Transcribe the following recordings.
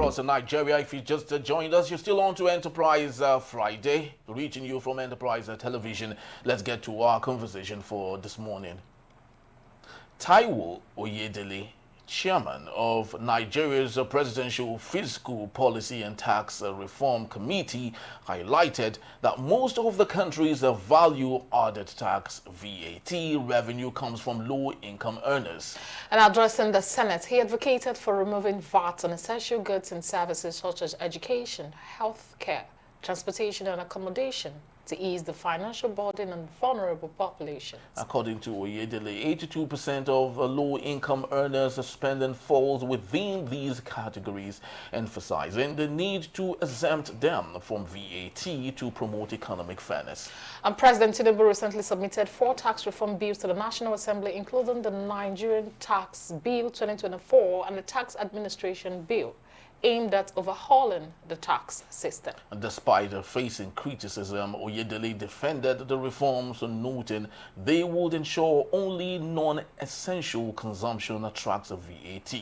across Nigeria. If you just joined us, you're still on to Enterprise Friday, reaching you from Enterprise Television. Let's get to our conversation for this morning. Taiwo Oyedele, chairman of Nigeria's Presidential Fiscal Policy and Tax Reform Committee, highlighted that most of the country's value-added tax VAT revenue comes from low-income earners. And addressing the Senate, he advocated for removing VAT on essential goods and services such as education, health care, transportation and accommodation, to ease the financial burden on vulnerable populations. According to Oyedele, 82% of low-income earners' spending falls within these categories, emphasizing the need to exempt them from VAT to promote economic fairness. And President Tinubu recently submitted 4 tax reform bills to the National Assembly, including the Nigerian Tax Bill 2024 and the Tax Administration Bill, aimed at overhauling the tax system. Despite facing criticism, Oyedele defended the reforms, noting they would ensure only non-essential consumption attracts VAT,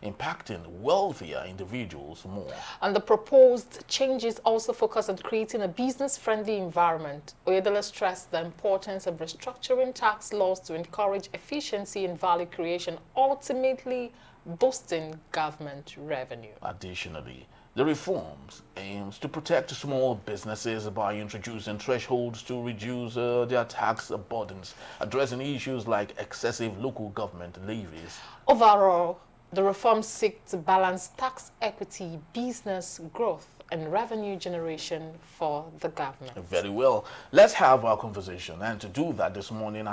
impacting wealthier individuals more. And the proposed changes also focus on creating a business-friendly environment. Oyedele stressed the importance of restructuring tax laws to encourage efficiency and value creation, ultimately boosting government revenue. Additionally, the reforms aims to protect small businesses by introducing thresholds to reduce their tax burdens, addressing issues like excessive local government levies. Overall, the reforms seek to balance tax equity, business growth, and revenue generation for the government. Very well. Let's have our conversation. And to do that this morning,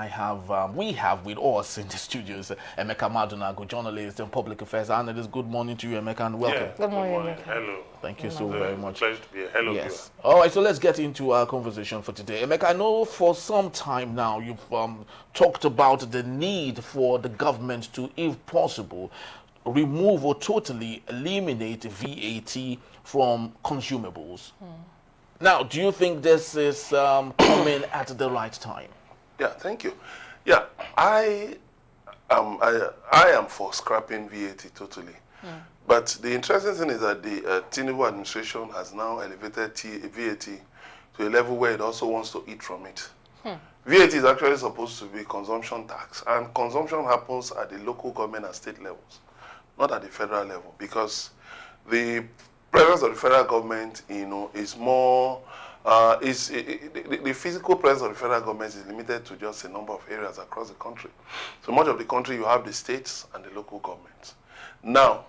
we have with us in the studios Emeka Madunago, journalist and public affairs analyst. Good morning to you, Emeka, and welcome. Yeah, Good morning, Emeka. Hello. Thank you so very much. Pleasure to be here. Hello, Yes. All right, so let's get into our conversation for today. Emeka, I know for some time now you've talked about the need for the government to, if possible, remove or totally eliminate VAT from consumables. Now, do you think this is coming at the right time? Yeah, thank you. Yeah, I am for scrapping VAT totally. But the interesting thing is that the Tinubu administration has now elevated VAT to a level where it also wants to eat from it. VAT is actually supposed to be consumption tax, and consumption happens at the local government and state levels, not at the federal level, because the presence of the federal government, is more, the physical presence of the federal government is limited to just a number of areas across the country. So much of the country, you have the states and the local governments. Now,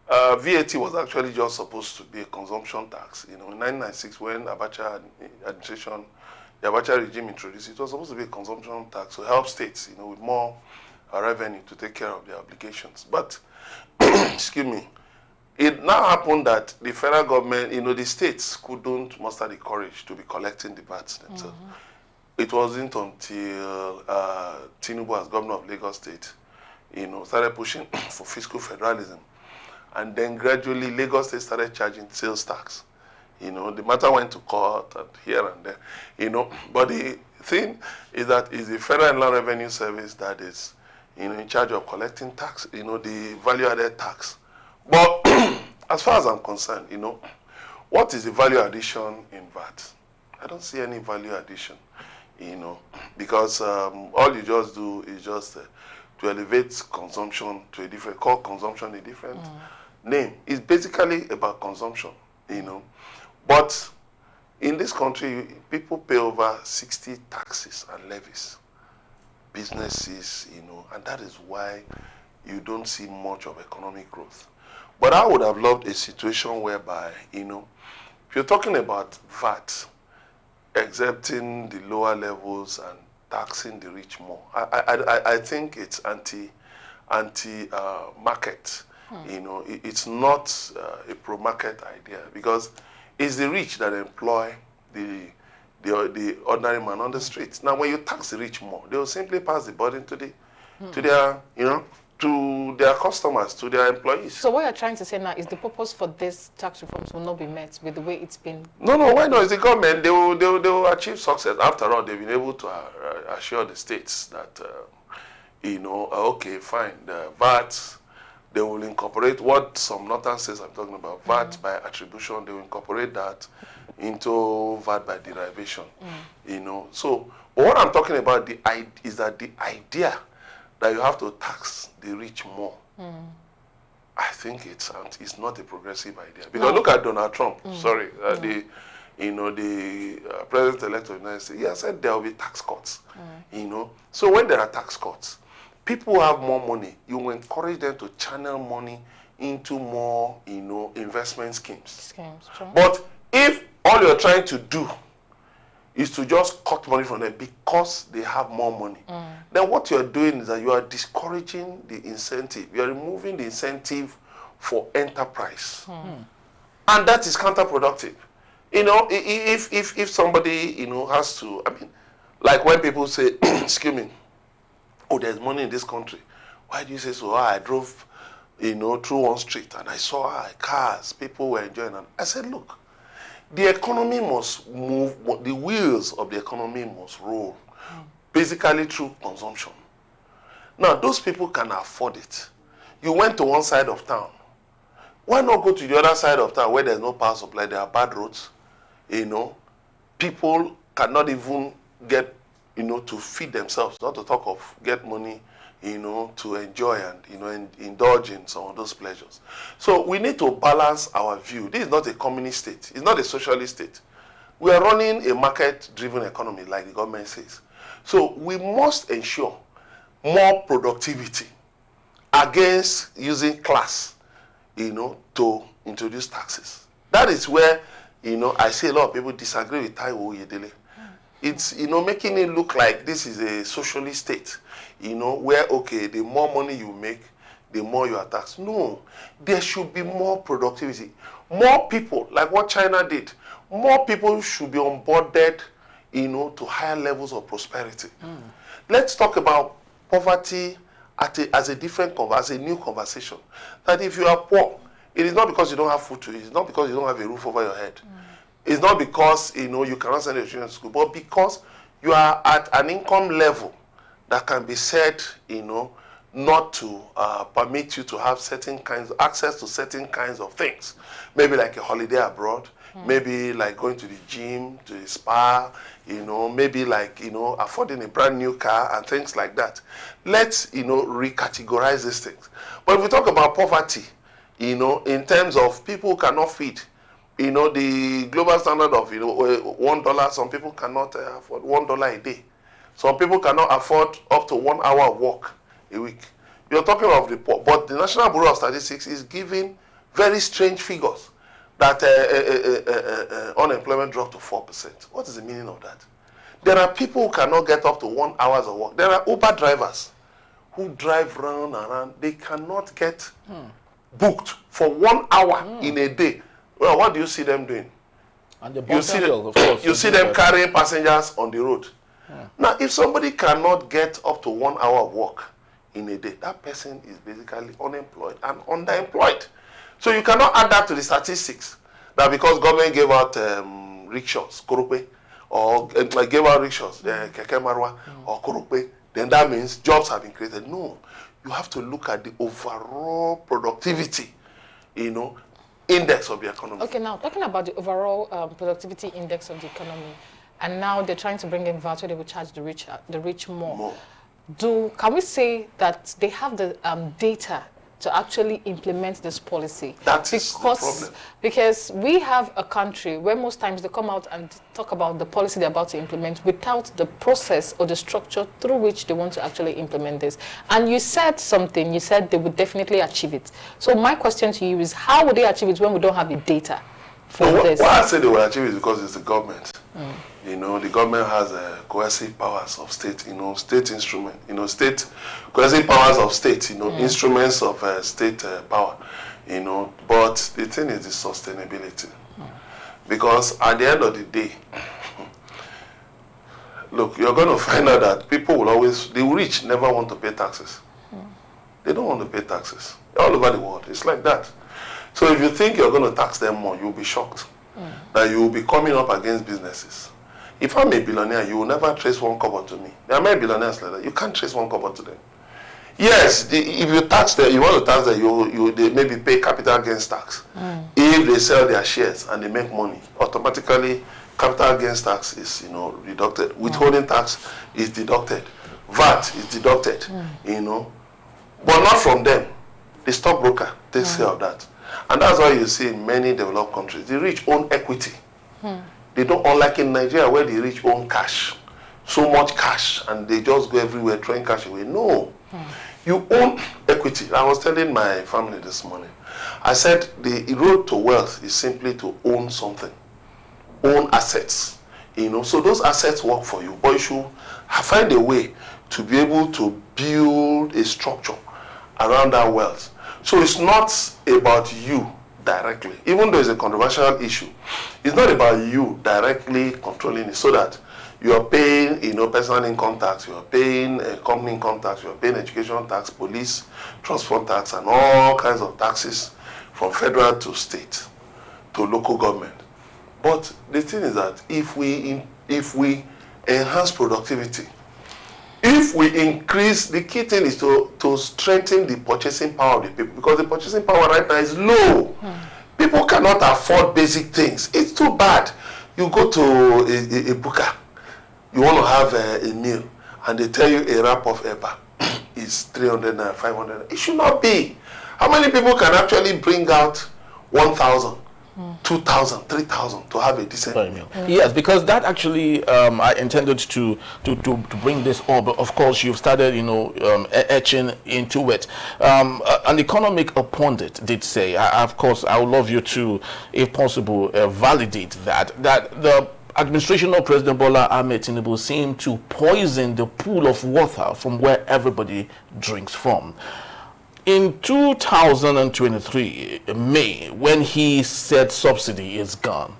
VAT was actually just supposed to be a consumption tax. In 1996, when Abacha administration, the Abacha regime introduced it, it was supposed to be a consumption tax to help states, with more revenue to take care of their obligations. But, excuse me, it now happened that the federal government, the states couldn't muster the courage to be collecting the VAT themselves. It wasn't until Tinubu, as governor of Lagos State, started pushing for fiscal federalism. And then gradually Lagos State started charging sales tax. The matter went to court and here and there, But the thing is that it's the Federal Inland Revenue Service that is, in charge of collecting tax, the value-added tax. But as far as I'm concerned, what is the value addition in VAT? I don't see any value addition, because all you just do is just to elevate consumption to a different, call consumption a different name. It's basically about consumption, But in this country, people pay over 60 taxes and levies, businesses, and that is why you don't see much of economic growth. But I would have loved a situation whereby, if you're talking about VAT, exempting the lower levels and taxing the rich more, I think it's anti-market. It's not a pro-market idea, because it's the rich that employ the ordinary man on the streets. Now, when you tax the rich more, they will simply pass the burden to their, to their customers, to their employees. So what you're trying to say now is the purpose for this tax reforms will not be met with the way it's been? No, why not? It's the government. They will achieve success. After all, they've been able to assure the states that, okay, fine, the VAT they will incorporate what some northern states I'm talking about, VAT by attribution, they will incorporate that into VAT by derivation, you know. So what I'm talking about is that the idea that you have to tax the rich more, I think it's not a progressive idea. Because look at Donald Trump, the president-elect of the United States, he has said there will be tax cuts, you know. So when there are tax cuts, people who have more money, you will encourage them to channel money into more, you know, investment schemes. True. But if all you're trying to do is to just cut money from them because they have more money, then what you're doing is that you are discouraging the incentive. You are removing the incentive for enterprise. And that is counterproductive. You know, if somebody, you know, has to, I mean, like when people say, excuse me, oh, there's money in this country. Why do you say so? I drove, you know, through one street and I saw cars, people were enjoying them. I said, look, the economy must move, the wheels of the economy must roll, basically through consumption. Now, those people can afford it. You went to one side of town. Why not go to the other side of town where there's no power supply, there are bad roads, you know? People cannot even get, you know, to feed themselves, not to talk of get money, you know, to enjoy and, you know, indulge in some of those pleasures. So we need to balance our view. This is not a communist state. It's not a socialist state. We are running a market-driven economy, like the government says. So we must ensure more productivity against using class, you know, to introduce taxes. That is where, you know, I see a lot of people disagree with Taiwo Oyedele. It's, you know, making it look like this is a socialist state, you know, where, okay, the more money you make, the more you are taxed. No, there should be more productivity. More people, like what China did, more people should be onboarded, you know, to higher levels of prosperity. Let's talk about poverty as a different, as a new conversation. That if you are poor, it is not because you don't have food to eat, it's not because you don't have a roof over your head. It's not because, you know, you cannot send your children to school, but because you are at an income level that can be said, you know, not to permit you to have certain kinds of access to certain kinds of things. Maybe like a holiday abroad, maybe like going to the gym, to the spa, you know, maybe like, you know, affording a brand new car and things like that. Let's, you know, recategorize these things. But if we talk about poverty, you know, in terms of people who cannot feed, you know, the global standard of, you know, $1, some people cannot afford $1 a day. Some people cannot afford up to 1 hour of work a week. You're talking of the poor, but the National Bureau of Statistics is giving very strange figures that unemployment dropped to 4%. What is the meaning of that? There are people who cannot get up to 1 hour of work. There are Uber drivers who drive round and round. They cannot get booked for 1 hour in a day. Well, what do you see them doing? And the You see them, of course, you see them carrying passengers on the road. Now, if somebody cannot get up to 1 hour of work in a day, that person is basically unemployed and underemployed. So you cannot add that to the statistics that because government gave out rickshaws, Kurupe, or gave out rickshaws, Keke Marwa, or Kurupe, then that means jobs have been created. No, you have to look at the overall productivity, you know, index of the economy. Okay, now talking about the overall productivity index of the economy, and now they're trying to bring in VAT where they will charge the rich more. Can we say that they have the data to actually implement this policy? That is the problem. Because we have a country where most times they come out and talk about the policy they're about to implement without the process or the structure through which they want to actually implement this. And you said something, you said they would definitely achieve it. So my question to you is, how would they achieve it when we don't have the data for this? Why I say they will achieve it is because it's the government. You know, the government has coercive powers of state, you know, state instrument, you know, state, coercive powers of state, you know, instruments of state power, you know, but the thing is the sustainability. Because at the end of the day, look, you're going to find out that people will always, the rich never want to pay taxes. They don't want to pay taxes. All over the world, it's like that. So if you think you're going to tax them more, you'll be shocked that you will be coming up against businesses. If I'm a billionaire, you will never trace one kobo to me. There are many billionaires like that. You can't trace one kobo to them. Yes, if you tax them, you want to tax them, they maybe pay capital gains tax. If they sell their shares and they make money, automatically capital gains tax is, deducted. Withholding tax is deducted. VAT is deducted, but not from them. The stockbroker takes care of that. And that's why you see in many developed countries, the rich own equity. They don't, unlike in Nigeria where the rich own cash. So much cash, and they just go everywhere throwing cash away. No. You own equity. I was telling my family this morning. I said the road to wealth is simply to own something. Own assets. So those assets work for you. But you should find a way to be able to build a structure around that wealth. So it's not about you directly. Even though it's a controversial issue, it's not about you directly controlling it, so that you are paying, personal income tax, you are paying company income tax, you are paying education tax, police, transport tax, and all kinds of taxes from federal to state to local government. But the thing is that if we enhance productivity, if we increase, the key thing is to strengthen the purchasing power of the people, because the purchasing power right now is low. People cannot afford basic things. It's too bad. You go to a booker, you want to have a meal, and they tell you a wrap of eba is 300 and 500. It should not be. How many people can actually bring out 1,000, 2,000, 3,000 to have a decent meal? Yes, because that actually I intended to bring this up. But of course, you've started, etching into it. An economic pundit did say, of course, I would love you to, if possible, validate that the administration of President Bola Ahmed Tinubu seemed to poison the pool of water from where everybody drinks from. In 2023, May, when he said subsidy is gone,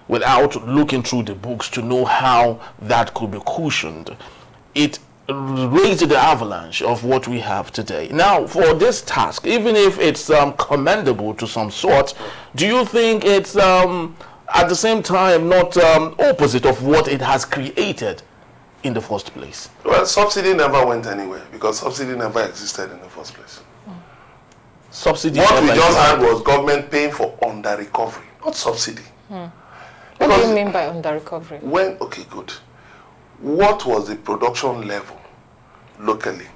without looking through the books to know how that could be cushioned, it raised the avalanche of what we have today. Now, for this task, even if it's commendable to some sort, do you think it's at the same time not opposite of what it has created in the first place? Well, subsidy never went anywhere, because subsidy never existed in the first place. Subsidy. What we just had was government paying for under recovery, not subsidy. What do you mean by under recovery? Okay, good. What was the production level locally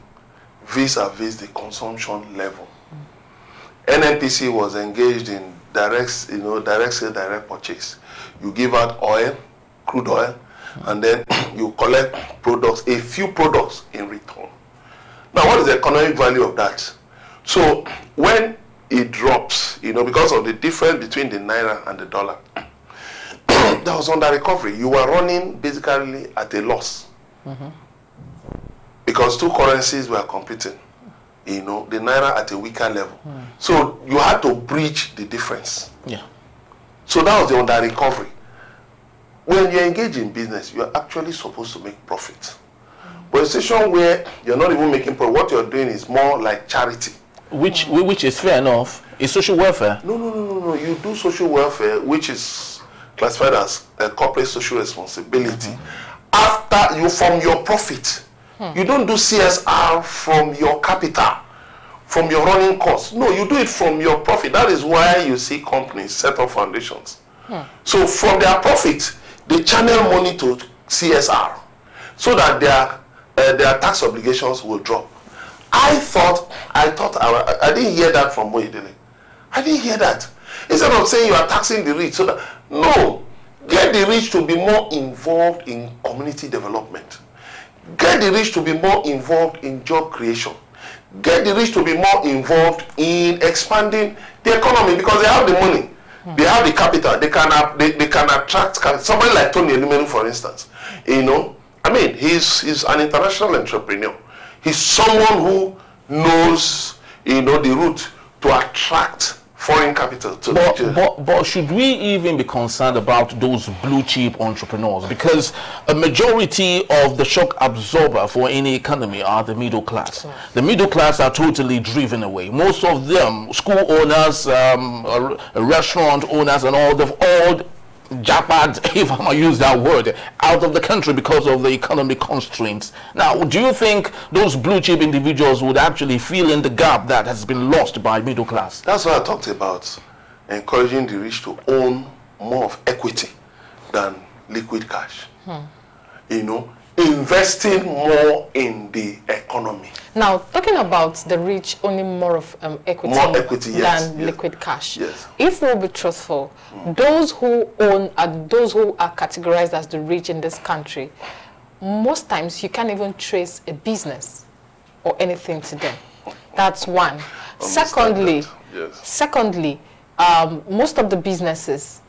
vis-a-vis the consumption level? NNPC was engaged in direct sale, direct purchase. You give out oil, crude oil, and then you collect products, a few products in return. Now, what is the economic value of that? So when it drops, because of the difference between the naira and the dollar, that was under recovery. You were running basically at a loss, because two currencies were competing. The naira at a weaker level. So you had to bridge the difference. Yeah. So that was the under recovery. When you engage in business, you are actually supposed to make profit. But a situation where you're not even making profit, what you're doing is more like charity. Which is fair enough. It's social welfare. No. You do social welfare, which is classified as a corporate social responsibility. After you, from your profit. You don't do CSR from your capital, from your running costs. No, you do it from your profit. That is why you see companies set up foundations. So from their profit, they channel money to CSR, so that their tax obligations will drop. I didn't hear that from Moedele. I didn't hear that. Instead of saying you are taxing the rich, get the rich to be more involved in community development. Get the rich to be more involved in job creation. Get the rich to be more involved in expanding the economy, because they have the money, they have the capital, they can attract somebody like Tony Elumelu, for instance. He's an international entrepreneur. He's someone who knows, the route to attract foreign capital to Nigeria. But should we even be concerned about those blue chip entrepreneurs? Because a majority of the shock absorber for any economy are the middle class. The middle class are totally driven away. Most of them, school owners, restaurant owners, and all, they've all jackpot, if I might use that word, out of the country because of the economic constraints. Now, do you think those blue chip individuals would actually fill in the gap that has been lost by middle class? That's what I talked about, encouraging the rich to own more of equity than liquid cash. You know, investing more in the economy. Now, talking about the rich owning more of equity, yes, than liquid cash. Yes. If we'll be truthful, those who own, those who are categorized as the rich in this country, most times you can't even trace a business or anything to them. That's one. Secondly, most of the businesses,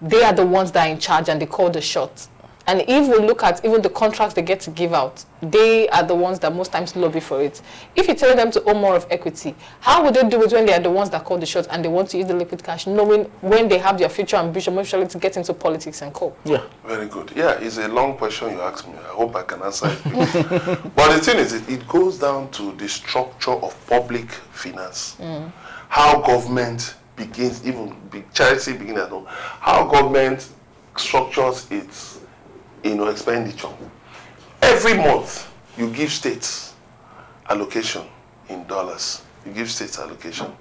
they are the ones that are in charge and they call the shots. And if we look at even the contracts they get to give out, they are the ones that most times lobby for it. If you tell them to own more of equity, how would they do it when they are the ones that call the shots and they want to use the liquid cash, knowing when they have their future ambition, especially to get into politics and co? Yeah. Very good. Yeah, it's a long question you asked me. I hope I can answer it. But the thing is, it goes down to the structure of public finance. How government begins, even charity begins at home, how government structures its expenditure. Every month, you give states allocation in dollars. You give states allocation.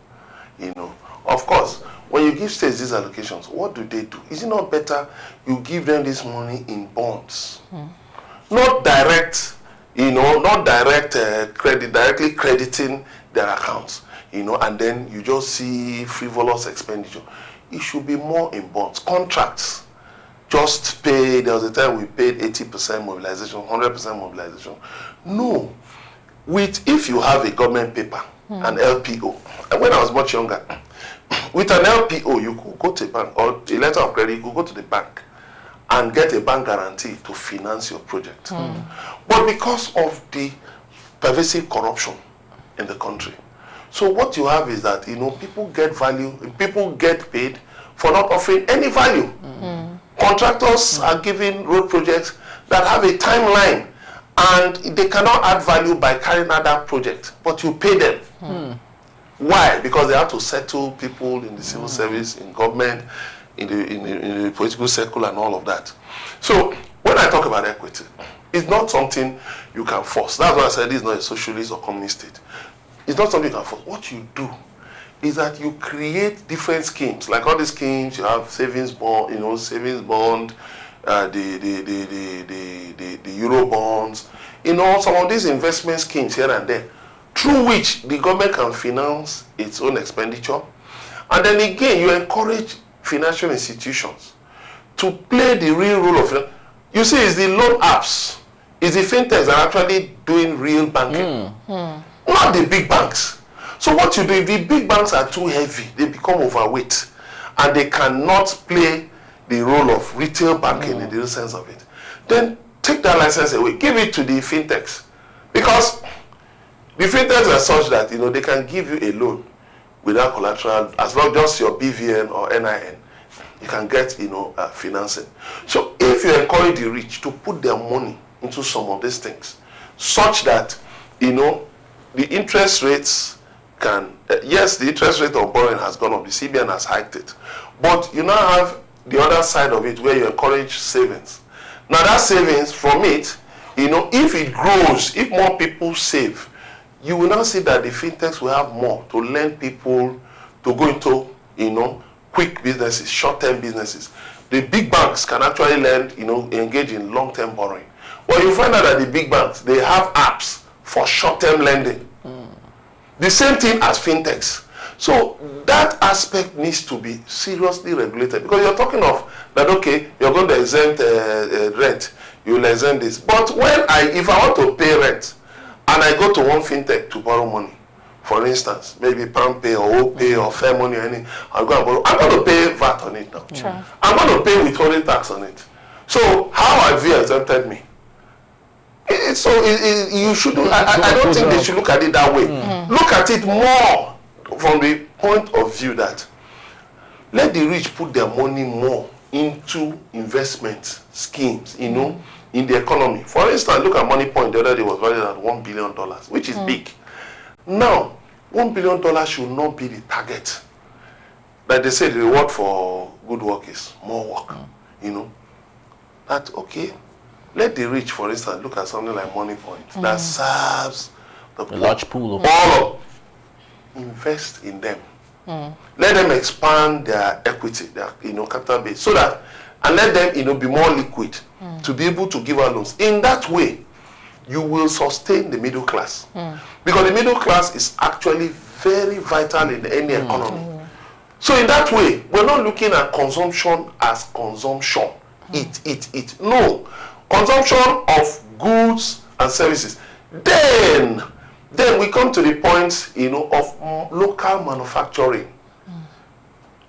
Of course, when you give states these allocations, what do they do? Is it not better you give them this money in bonds? Not direct, credit, directly crediting their accounts, and then you just see frivolous expenditure. It should be more in bonds. Contracts. Just pay, there was a time we paid 80% mobilization, 100% mobilization. No. If you have a government paper, an LPO, and when I was much younger, with an LPO, you could go to a bank, or a letter of credit, you could go to the bank and get a bank guarantee to finance your project. But because of the pervasive corruption in the country, so what you have is that, people get paid for not offering any value. Contractors are giving road projects that have a timeline and they cannot add value by carrying out that project, but you pay them. Why? Because they have to settle people in the civil service, in government, in the political circle and all of that. So when I talk about equity, it's not something you can force. That's why I said this is not a socialist or communist state. It's not something you can force. What you do is that you create different schemes, like all these schemes. You have savings bond, the Euro bonds, some of these investment schemes here and there, through which the government can finance its own expenditure. And then again, you encourage financial institutions to play the real role of. You see, it's the loan apps, it's the fintechs that are actually doing real banking, not the big banks. So what you do, if the big banks are too heavy, they become overweight, and they cannot play the role of retail banking in the real sense of it, then take that license away, give it to the fintechs. Because the fintechs are such that, they can give you a loan without collateral, as long as your BVN or NIN, you can get, financing. So if you encourage the rich to put their money into some of these things, such that, the interest rates yes, the interest rate of borrowing has gone up. The CBN has hiked it. But you now have the other side of it where you encourage savings. Now that savings from it, if it grows, if more people save, you will now see that the fintechs will have more to lend people to go into, quick businesses, short-term businesses. The big banks can actually lend, engage in long-term borrowing. Well, you find out that the big banks, they have apps for short-term lending. The same thing as fintechs. So that aspect needs to be seriously regulated, because you're talking of that, okay, you're going to exempt rent, you will exempt this. But if I want to pay rent and I go to one fintech to borrow money, for instance, maybe PalmPay or OPay or Fair Money or anything, I'll go and borrow. I'm going to pay VAT on it now. Sure. I'm going to pay withholding tax on it. So how have you exempted me? You shouldn't. I don't think they should look at it that way. Look at it more from the point of view that let the rich put their money more into investment schemes, in the economy. For instance, look at Money Point. The other day was valued at $1 billion, which is big. Now, $1 billion should not be the target. Like they say, the reward for good work is more work. that, okay, let the rich, for instance, look at something like Money Point that serves the A large pool of all invest in them. Let them expand their equity, their capital base, so that, and let them be more liquid to be able to give out loans. In that way, you will sustain the middle class, because the middle class is actually very vital in any economy. So in that way, we're not looking at consumption as consumption. Eat. No, consumption of goods and services. Then we come to the point, of local manufacturing.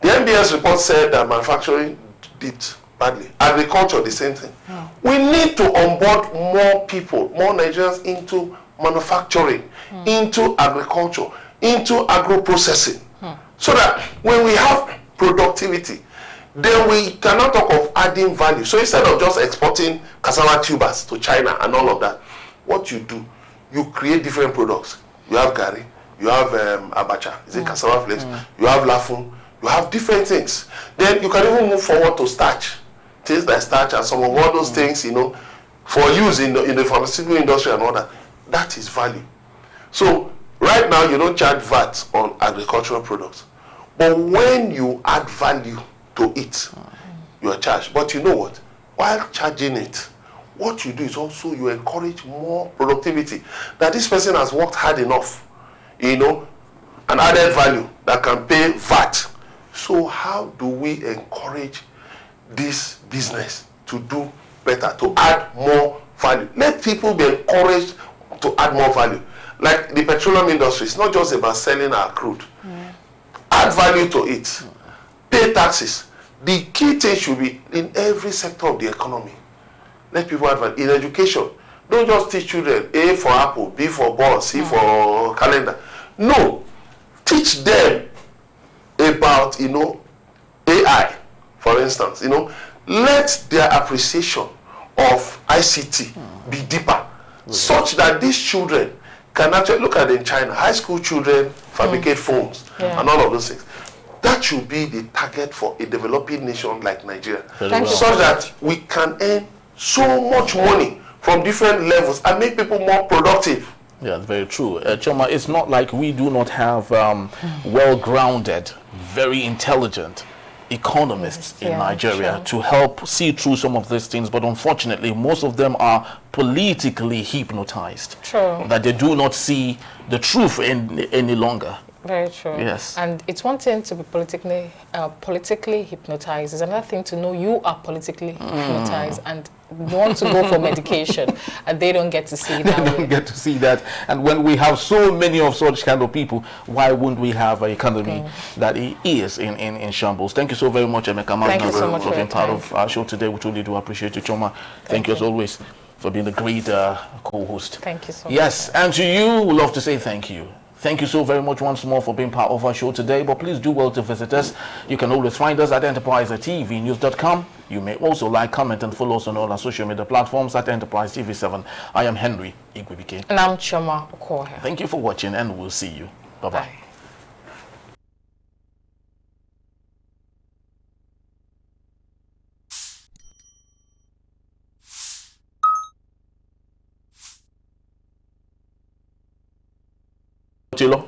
The MBS report said that manufacturing did badly. Agriculture, the same thing. We need to onboard more people, more Nigerians into manufacturing, into agriculture, into agro-processing. So that when we have productivity, then we cannot talk of adding value. So instead of just exporting cassava tubers to China and all of that, what you do, you create different products. You have gari, you have abacha, is it cassava flakes, you have lafun, you have different things. Then you can even move forward to starch, things like starch and some of all those things, for use in the pharmaceutical industry and all that. That is value. So right now you don't charge VAT on agricultural products, but when you add value to it, you are charged. But you know what? While charging it, what you do is also you encourage more productivity. That this person has worked hard enough, and added value that can pay VAT. So how do we encourage this business to do better, to add more value? Let people be encouraged to add more value. Like the petroleum industry, it's not just about selling our crude. Add value to it. Pay taxes. The key thing should be in every sector of the economy. Let people add value. In education, don't just teach children A for apple, B for ball, C for calendar. No. Teach them about, AI, for instance. Let their appreciation of ICT be deeper, such that these children can actually look at in China, high school children fabricate phones and all of those things. That should be the target for a developing nation like Nigeria, such that we can earn so much money from different levels and make people more productive. Yeah, very true. Chioma, it's not like we do not have well-grounded, very intelligent economists in Nigeria to help see through some of these things, but unfortunately most of them are politically hypnotized. True. That they do not see the truth any longer. Very true. Yes. And it's one thing to be politically hypnotized. It's another thing to know you are politically hypnotized and want to go for medication, and they don't get to see that. They don't get to see that. And when we have so many of such kind of people, why wouldn't we have an economy that is in shambles? Thank you so very much, Emeka. Thank you so much for being part of our show today. We truly do appreciate you, Chioma. Thank you as always for being a great co-host. Thank you so much. Yes, and to you, we love to say thank you. Thank you so very much once more for being part of our show today, but please do well to visit us. You can always find us at enterprisetvnews.com. You may also like, comment, and follow us on all our social media platforms at Enterprise TV7. I am Henry Igwebike. And I'm Chioma Okoha. Thank you for watching, and we'll see you. Bye-bye. Bye. Tilo.